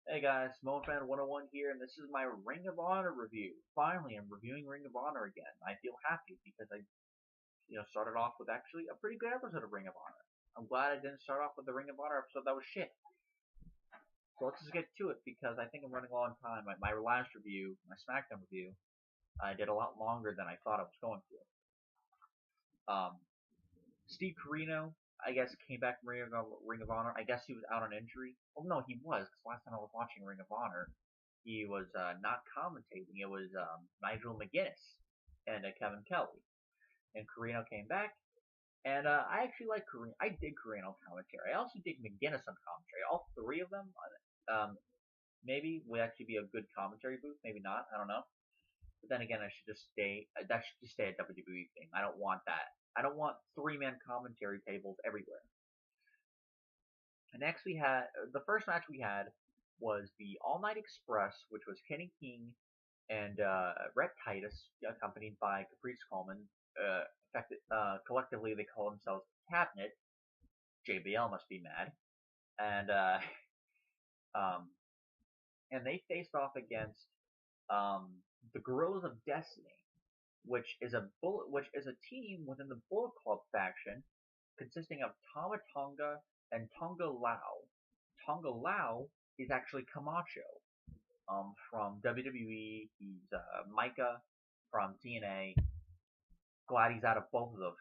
Hey guys, Fan 101 here, and this is my Ring of Honor review. Finally, I'm reviewing Ring of Honor again. I feel happy because I, started off with actually a pretty good episode of Ring of Honor. I'm glad I didn't start off with the Ring of Honor episode that was shit. So let's just get to it because I think I'm running low on time. My last review, my SmackDown review, I did a lot longer than I thought I was going to. Steve Corino, I guess, came back from Ring of Honor. I guess he was out on injury. Well, no, he was, because last time I was watching Ring of Honor, he was not commentating. It was Nigel McGuinness and Kevin Kelly. And Corino came back, and I actually like Corino. I dig Corino commentary. I also dig McGuinness on commentary. All three of them, maybe would actually be a good commentary booth. Maybe not. I don't know. But then again, that should just stay a WWE thing. I don't want that. I don't want three-man commentary tables everywhere. And next we had, the first match we had was the All Night Express, which was Kenny King and Rhett Titus, accompanied by Caprice Coleman. Collectively, they call themselves Cabinet. JBL must be mad. And they faced off against the Guerrillas of Destiny, which is a team within the Bullet Club faction, consisting of Tama Tonga and Tonga Lao. Tonga Lao is actually Camacho, from WWE. He's Micah from TNA. Glad he's out of both of those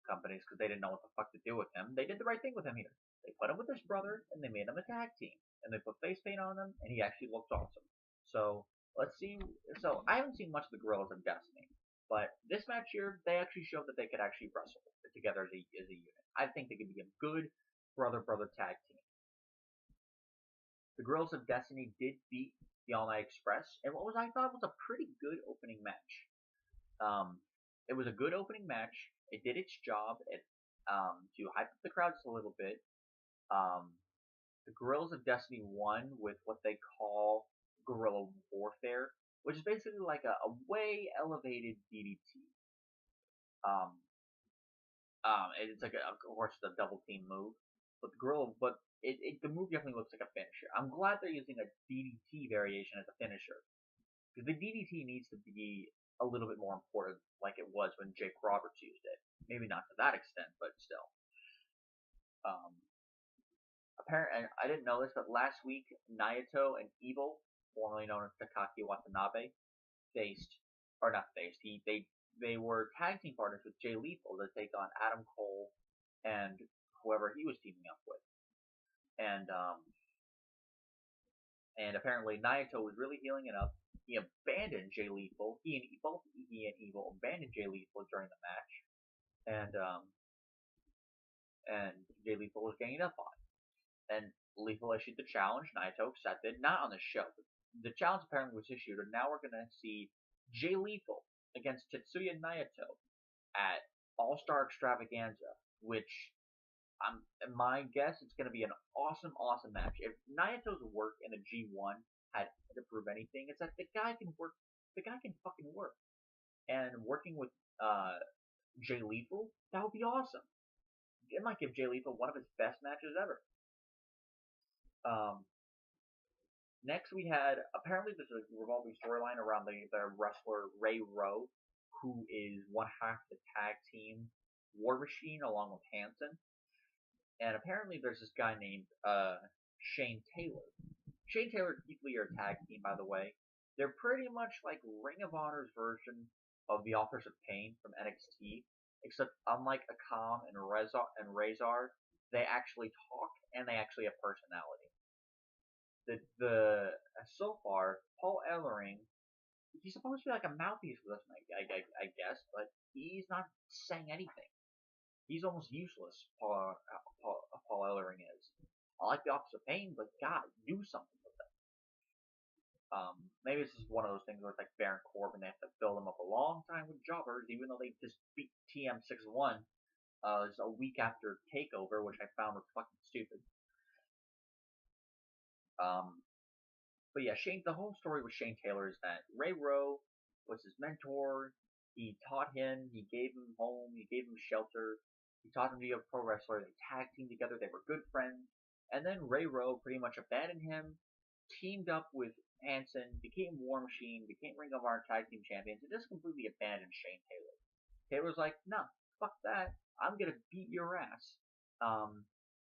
companies because they didn't know what the fuck to do with him. They did the right thing with him here. They put him with his brother and they made him a tag team, and they put face paint on him, and he actually looks awesome. So let's see. So I haven't seen much of the Guerrillas of Destiny, but this match here, they actually showed that they could actually wrestle together as a unit. I think they could be a good brother tag team. The Guerrillas of Destiny did beat the All Night Express, and what I thought was a pretty good opening match. It was a good opening match. It did its job to hype up the crowd just a little bit. The Guerrillas of Destiny won with what they call guerrilla warfare, which is basically like a way elevated DDT. It's like of course the double team move, but the move definitely looks like a finisher. I'm glad they're using a DDT variation as a finisher, because the DDT needs to be a little bit more important, like it was when Jake Roberts used it. Maybe not to that extent, but still. Apparently, I didn't know this, but last week Naito and Evil, formerly known as Takaki Watanabe, they were tag team partners with Jay Lethal to take on Adam Cole and whoever he was teaming up with. And apparently Naito was really healing it up. He abandoned Jay Lethal. He and Evil abandoned Jay Lethal during the match, and Jay Lethal was ganging up on. And Lethal issued the challenge. Naito accepted, not on the show. The challenge apparently was issued, and now we're gonna see Jay Lethal against Tetsuya Naito at All Star Extravaganza, which my guess it's gonna be an awesome match. If Naito's work in the G1 had to prove anything, it's that the guy can work. The guy can fucking work. And working with Jay Lethal, that would be awesome. It might give Jay Lethal one of his best matches ever. Next we had, apparently there's a revolving storyline around the wrestler Ray Rowe, who is one half the tag team War Machine along with Hanson. And apparently there's this guy named Shane Taylor. Shane Taylor and Keith Lee are a tag team, by the way. They're pretty much like Ring of Honor's version of the Authors of Pain from NXT, except unlike Akam and Razor, they actually talk and they actually have personality. So far, Paul Ellering, he's supposed to be like a mouthpiece for this, I guess, but he's not saying anything. He's almost useless. Paul Ellering is. I like the Office of Pain, but God, do something with it. Maybe this is one of those things where it's like Baron Corbin, they have to build him up a long time with jobbers, even though they just beat TM6-1 a week after TakeOver, which I found was fucking stupid. But yeah, the whole story with Shane Taylor is that Ray Rowe was his mentor. He taught him, he gave him home, he gave him shelter. He taught him to be a pro wrestler. They tag teamed together. They were good friends. And then Ray Rowe pretty much abandoned him teamed up with Hanson, became War Machine, became Ring of Honor Tag Team Champions, and just completely abandoned Shane Taylor. Taylor's like, no, fuck that. I'm gonna beat your ass.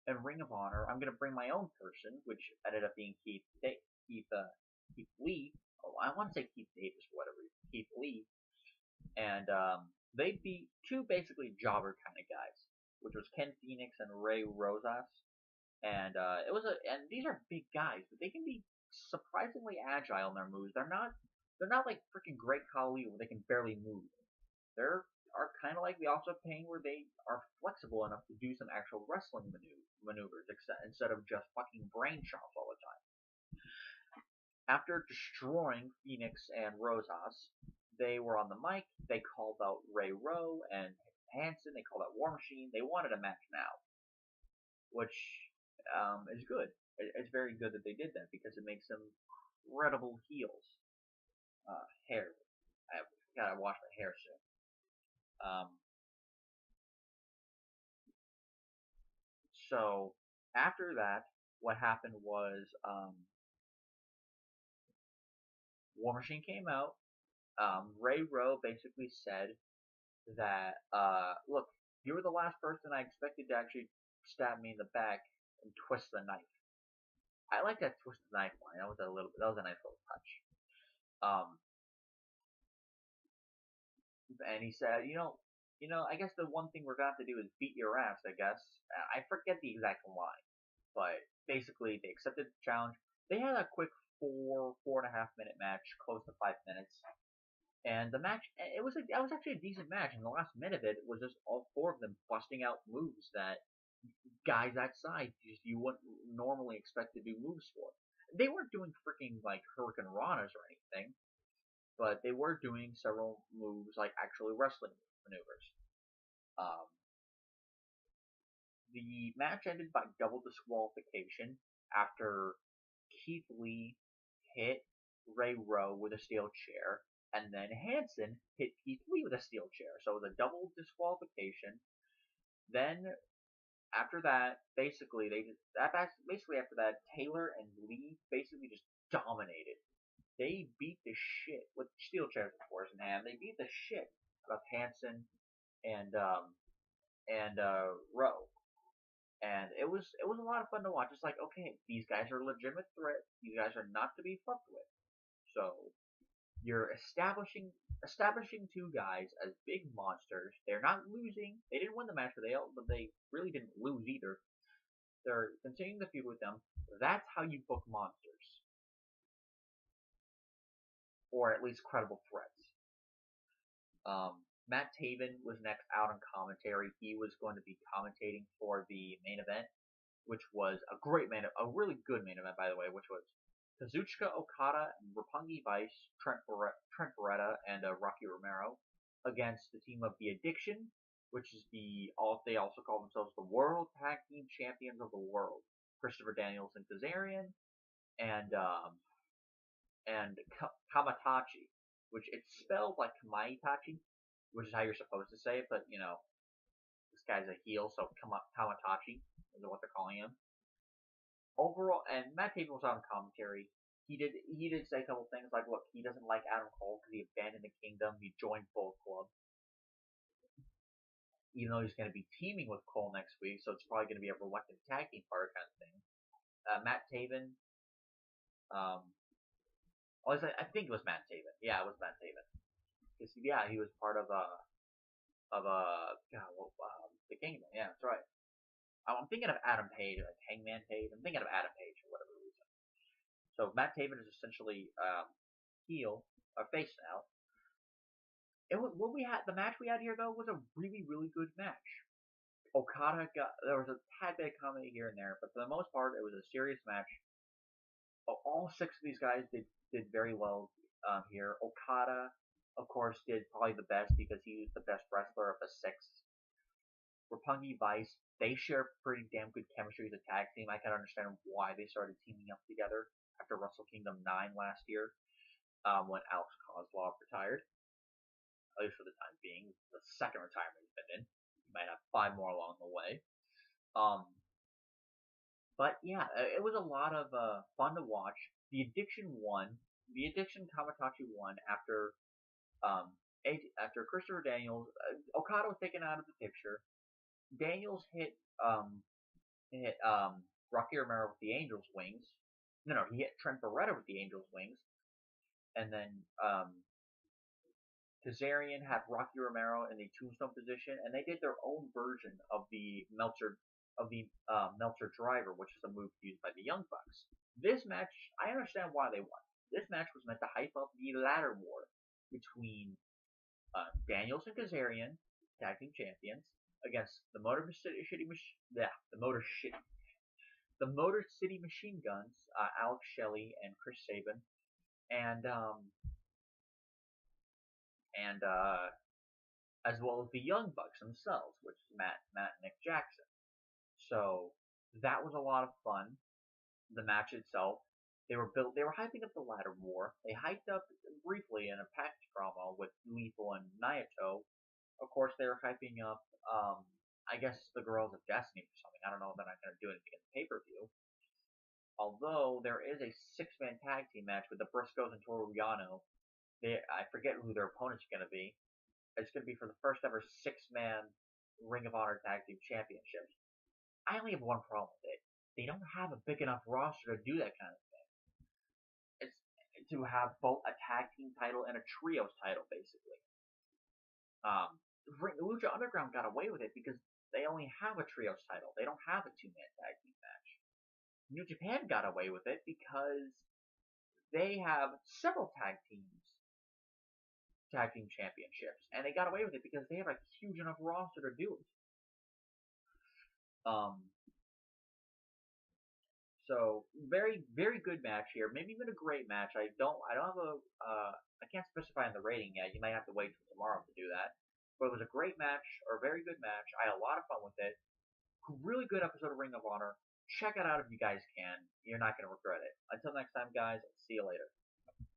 In Ring of Honor, I'm gonna bring my own person, which ended up being Keith Lee. Oh, I want to say Keith Davis for whatever reason. Keith Lee, and they beat two basically jobber kind of guys, which was Ken Phoenix and Ray Rosas. And and these are big guys, but they can be surprisingly agile in their moves. They're not like freaking Great Khali where they can barely move. They're are kind of like the Office of Pain where they are flexible enough to do some actual wrestling maneuvers instead of just fucking brain chops all the time. After destroying Phoenix and Rosas, they were on the mic. They called out Ray Rowe and Hanson. They called out War Machine. They wanted a match now, which is good. It's very good that they did that because it makes them incredible heels. Hair. I gotta wash my hair soon. So after that, what happened was War Machine came out. Ray Rowe basically said that, look, you were the last person I expected to actually stab me in the back and twist the knife. I like that twist the knife line. That was a nice little touch. And he said, I guess the one thing we're gonna have to do is beat your ass. I guess I forget the exact line, but basically they accepted the challenge. They had a quick 4.5 minute match, close to 5 minutes. And the match, that was actually a decent match, and the last minute of it was just all four of them busting out moves that guys that size you wouldn't normally expect to do moves for. They weren't doing freaking like Hurricane Ranas or anything, but they were doing several moves like actually wrestling maneuvers. The match ended by double disqualification after Keith Lee hit Ray Rowe with a steel chair, and then Hanson hit Keith Lee with a steel chair. So it was a double disqualification. Then after that, basically after that, Taylor and Lee basically just dominated. They beat the shit with steel chairs, of course, in hand. They beat the shit out of Hanson and Rowe. And it was a lot of fun to watch. It's like, okay, these guys are a legitimate threat. These guys are not to be fucked with. So you're establishing two guys as big monsters. They're not losing. They didn't win the match, but they really didn't lose either. They're continuing the feud with them. That's how you book monsters, or at least credible threats. Matt Taven was next out on commentary. He was going to be commentating for the main event, which was a really good main event, by the way, which was Kazuchika Okada and Roppongi Vice, Trent Beretta, and Rocky Romero against the team of The Addiction, which is they also call themselves the World Tag Team Champions of the World. Christopher Daniels and Kazarian, and Kamaitachi, which it's spelled like Kamaitachi, which is how you're supposed to say it, but this guy's a heel, so Kamaitachi is what they're calling him. Overall, and Matt Taven was on commentary. He did say a couple things like, look, he doesn't like Adam Cole because he abandoned the Kingdom. He joined Bullet Club, even though he's going to be teaming with Cole next week, so it's probably going to be a reluctant tag team partner kind of thing. Matt Taven, I think it was Matt Taven. Yeah, it was Matt Taven. Yeah, he was part of the Kingdom. Yeah, that's right. I'm thinking of Adam Page, like Hangman Page. I'm thinking of Adam Page for whatever reason. So Matt Taven is essentially heel or face now. The match we had here though was a really really good match. There was a tad bit of comedy here and there, but for the most part it was a serious match. All 6 of these guys did very well here. Okada, of course, did probably the best because he was the best wrestler of the 6. Roppongi Vice, they share pretty damn good chemistry as a tag team. I can understand why they started teaming up together after Wrestle Kingdom 9 last year, when Alex Kozlov retired. At least for the time being, the second retirement he's been in. He might have 5 more along the way. But yeah, it was a lot of fun to watch. The Addiction won. The Addiction Kamaitachi won um, after Christopher Daniels. Okada was taken out of the picture. Daniels hit Rocky Romero with the Angel's wings. No, he hit Trent Beretta with the Angel's wings, and then Kazarian had Rocky Romero in the tombstone position, and they did their own version of the Meltzer driver, which is a move used by the Young Bucks. This match, I understand why they won. This match was meant to hype up the ladder war between Daniels and Kazarian, tag team champions, against the Motor City Machine Guns, Alex Shelley and Chris Sabin, and as well as the Young Bucks themselves, which is Matt and Nick Jackson. So that was a lot of fun. The match itself, they were hyping up the ladder war. They hyped up briefly in a package promo with Lethal and Naito. Of course, they were hyping up, I guess, the Girls of Destiny or something. I don't know if they're not going to do anything in the pay-per-view. Although there is a six-man tag team match with the Briscoes and Toru Yano. I forget who their opponents are going to be. It's going to be for the first ever six-man Ring of Honor Tag Team Championships. I only have one problem with it. They don't have a big enough roster to do that kind of thing. It's to have both a tag team title and a trios title, basically. Lucha Underground got away with it because they only have a trios title. They don't have a two-man tag team match. New Japan got away with it because they have several tag team championships, and they got away with it because they have a huge enough roster to do it. So very, very good match here. Maybe even a great match. I don't have I can't specify in the rating yet. You might have to wait till tomorrow to do that. But it was a great match, or a very good match. I had a lot of fun with it. Really good episode of Ring of Honor. Check it out if you guys can. You're not going to regret it. Until next time, guys. See you later.